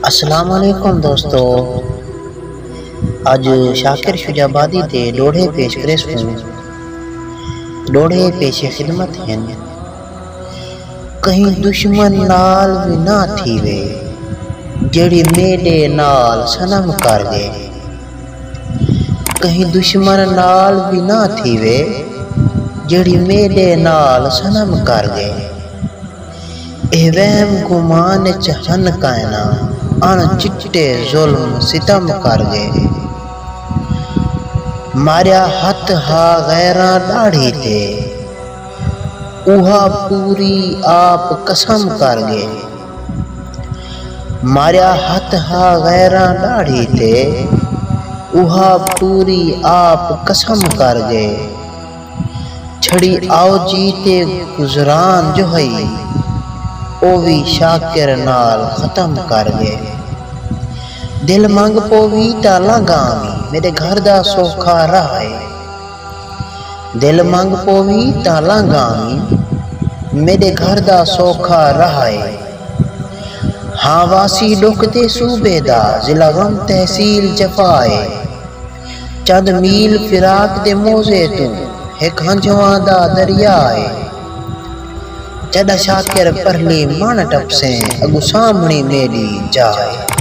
السلام علیکم دوستو، اج شاکر شجابادی تے ڈوڑے پیش پریس ہوں۔ ڈوڑے پیش خدمت ہیں، کہیں دشمن نال بھی نہ تھی وے جڑی میڈے نال سنم کر گئے۔ کہیں دشمن نال بھی نہ تھی وے جڑی میڈے نال سنم کر گئے۔ اے وہم گمان چہن کائنا ان چٹے ظلم ستم کر گئے۔ ماریا ہاتھ ہا غیراں ڈاڑھی تے اوہا پوری آپ قسم کر گئے۔ ماریا ہاتھ ہا غیراں ڈاڑھی تے اوہا پوری آپ قسم کر گئے۔ چھڑی آؤ جیتے گزران جو ہئی او بھی شاکر نال ختم کر گئے۔ دل منگ پووی تا لنگامی میرے گھر دا سوکھا رہے۔ دل منگ پووی تا لنگامی میرے گھر دا سوکھا رہے۔ ہاں واسی ڈکتے صوبے دا ضلع غم تحصیل جفائے۔ چند میل فراق دے موزے تو ایک ہنجواں دا دریائے۔ جڈا شاکر پرلی من ٹپسیں اگو سامنے میری جائے۔